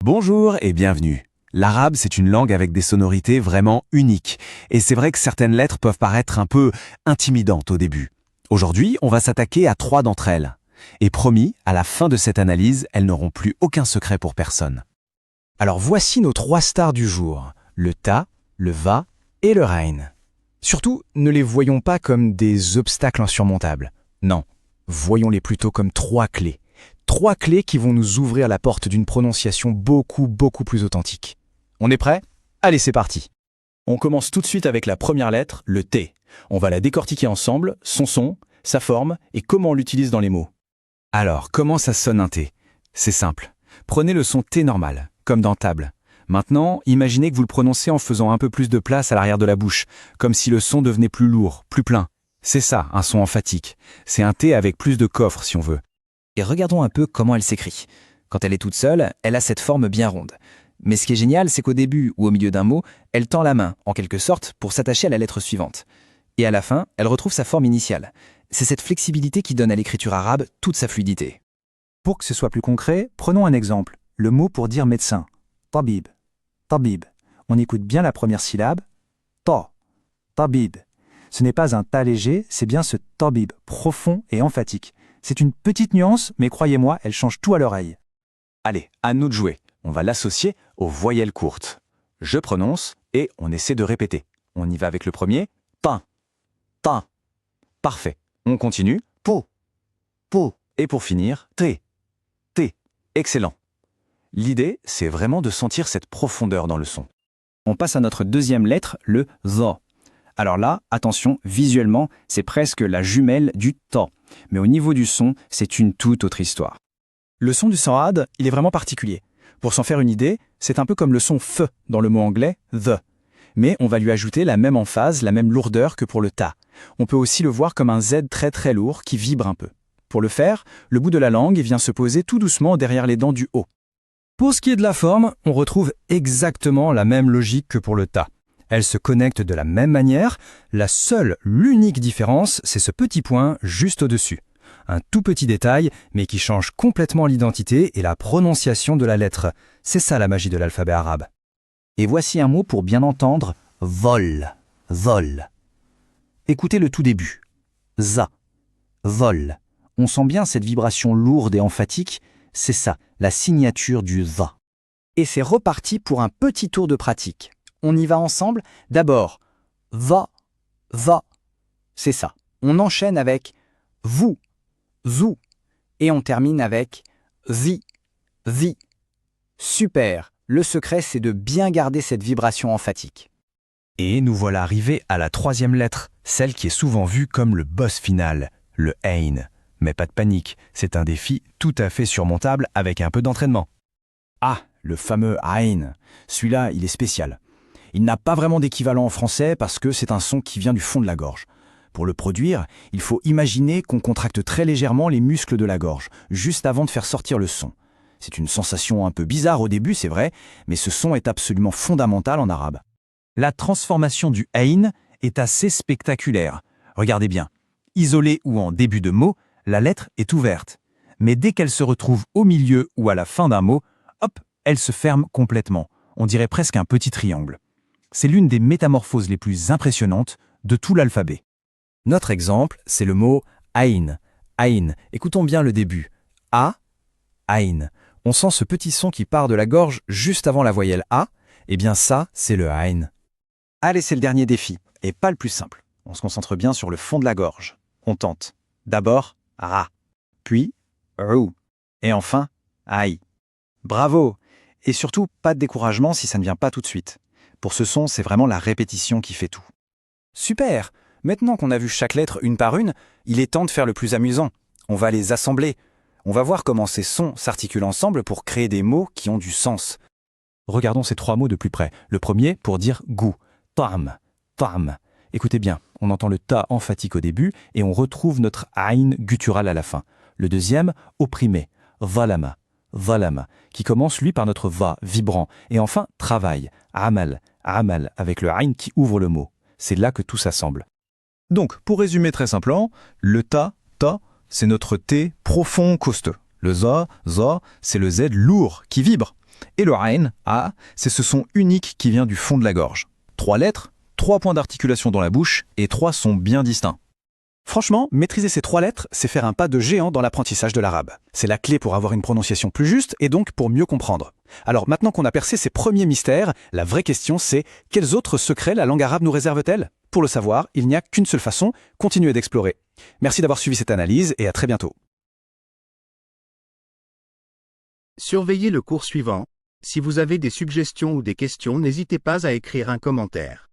Bonjour et bienvenue. L'arabe, c'est une langue avec des sonorités vraiment uniques. Et c'est vrai que certaines lettres peuvent paraître un peu intimidantes au début. Aujourd'hui, on va s'attaquer à 3 d'entre elles. Et promis, à la fin de cette analyse, elles n'auront plus aucun secret pour personne. Alors voici nos 3 stars du jour, le ta, le va et le rein. Surtout, ne les voyons pas comme des obstacles insurmontables. Non, voyons-les plutôt comme 3 clés. 3 clés qui vont nous ouvrir la porte d'une prononciation beaucoup plus authentique. On est prêt? Allez, c'est parti. On commence tout de suite avec la première lettre, le T. On va la décortiquer ensemble, son son, sa forme et comment on l'utilise dans les mots. Alors, comment ça sonne un T? C'est simple. Prenez le son T normal, comme dans table. Maintenant, imaginez que vous le prononcez en faisant un peu plus de place à l'arrière de la bouche, comme si le son devenait plus lourd, plus plein. C'est ça, un son emphatique. C'est un T avec plus de coffre, si on veut. Et regardons un peu comment elle s'écrit. Quand elle est toute seule, elle a cette forme bien ronde. Mais ce qui est génial, c'est qu'au début ou au milieu d'un mot, elle tend la main, en quelque sorte, pour s'attacher à la lettre suivante. Et à la fin, elle retrouve sa forme initiale. C'est cette flexibilité qui donne à l'écriture arabe toute sa fluidité. Pour que ce soit plus concret, prenons un exemple. Le mot pour dire médecin. Tabib. Tabib. On écoute bien la première syllabe. Ta. Tabib. Ce n'est pas un ta léger, c'est bien ce tabib, profond et emphatique. C'est une petite nuance, mais croyez-moi, elle change tout à l'oreille. Allez, à nous de jouer. On va l'associer aux voyelles courtes. Je prononce et on essaie de répéter. On y va avec le premier. Pain. Pain. Parfait. On continue. Po. Po. Et pour finir, T. T. Excellent. L'idée, c'est vraiment de sentir cette profondeur dans le son. On passe à notre deuxième lettre, le za. Alors là, attention, visuellement, c'est presque la jumelle du ta. Mais au niveau du son, c'est une toute autre histoire. Le son du sanad, il est vraiment particulier. Pour s'en faire une idée, c'est un peu comme le son f dans le mot anglais the. Mais on va lui ajouter la même emphase, la même lourdeur que pour le ta. On peut aussi le voir comme un z très lourd qui vibre un peu. Pour le faire, le bout de la langue vient se poser tout doucement derrière les dents du haut. Pour ce qui est de la forme, on retrouve exactement la même logique que pour le ta. Elle se connecte de la même manière, l'unique différence, c'est ce petit point juste au-dessus. Un tout petit détail, mais qui change complètement l'identité et la prononciation de la lettre. C'est ça la magie de l'alphabet arabe. Et voici un mot pour bien entendre, vol, vol. Écoutez le tout début. Za, vol. On sent bien cette vibration lourde et emphatique, c'est ça, la signature du za. Et c'est reparti pour un petit tour de pratique. On y va ensemble. D'abord, va, va. C'est ça. On enchaîne avec vous, zou. Et on termine avec vi, vi. Super. Le secret, c'est de bien garder cette vibration emphatique. Et nous voilà arrivés à la 3e lettre, celle qui est souvent vue comme le boss final, le ain. Mais pas de panique, c'est un défi tout à fait surmontable avec un peu d'entraînement. Ah, le fameux ain. Celui-là, il est spécial. Il n'a pas vraiment d'équivalent en français parce que c'est un son qui vient du fond de la gorge. Pour le produire, il faut imaginer qu'on contracte très légèrement les muscles de la gorge, juste avant de faire sortir le son. C'est une sensation un peu bizarre au début, c'est vrai, mais ce son est absolument fondamental en arabe. La transformation du ain est assez spectaculaire. Regardez bien. Isolée ou en début de mot, la lettre est ouverte. Mais dès qu'elle se retrouve au milieu ou à la fin d'un mot, hop, elle se ferme complètement. On dirait presque un petit triangle. C'est l'une des métamorphoses les plus impressionnantes de tout l'alphabet. Notre exemple, c'est le mot ain. Ain. Écoutons bien le début. A, ain. On sent ce petit son qui part de la gorge juste avant la voyelle A. Eh bien ça, c'est le ain. Allez, c'est le dernier défi, et pas le plus simple. On se concentre bien sur le fond de la gorge. On tente. D'abord, ra, puis rou, et enfin, aïe. Bravo! Et surtout, pas de découragement si ça ne vient pas tout de suite. Pour ce son, c'est vraiment la répétition qui fait tout. Super! Maintenant qu'on a vu chaque lettre une par une, il est temps de faire le plus amusant. On va les assembler. On va voir comment ces sons s'articulent ensemble pour créer des mots qui ont du sens. Regardons ces 3 mots de plus près. Le premier pour dire goût. Ta'am. Ta'am. Écoutez bien, on entend le ta emphatique au début et on retrouve notre aïn guttural à la fin. Le deuxième, opprimé. Zalama. Zalama, qui commence lui par notre va, vibrant. Et enfin, travail. Amal. Amal, avec le aïn qui ouvre le mot. C'est là que tout s'assemble. Donc, pour résumer très simplement, le ta, c'est notre T profond, costaud. Le za, c'est le Z lourd, qui vibre. Et le Ain, A, c'est ce son unique qui vient du fond de la gorge. 3 lettres, 3 points d'articulation dans la bouche et 3 sons bien distincts. Franchement, maîtriser ces 3 lettres, c'est faire un pas de géant dans l'apprentissage de l'arabe. C'est la clé pour avoir une prononciation plus juste et donc pour mieux comprendre. Alors maintenant qu'on a percé ces premiers mystères, la vraie question c'est quels autres secrets la langue arabe nous réserve-t-elle? Pour le savoir, il n'y a qu'une seule façon, continuez d'explorer. Merci d'avoir suivi cette analyse et à très bientôt. Surveillez le cours suivant. Si vous avez des suggestions ou des questions, n'hésitez pas à écrire un commentaire.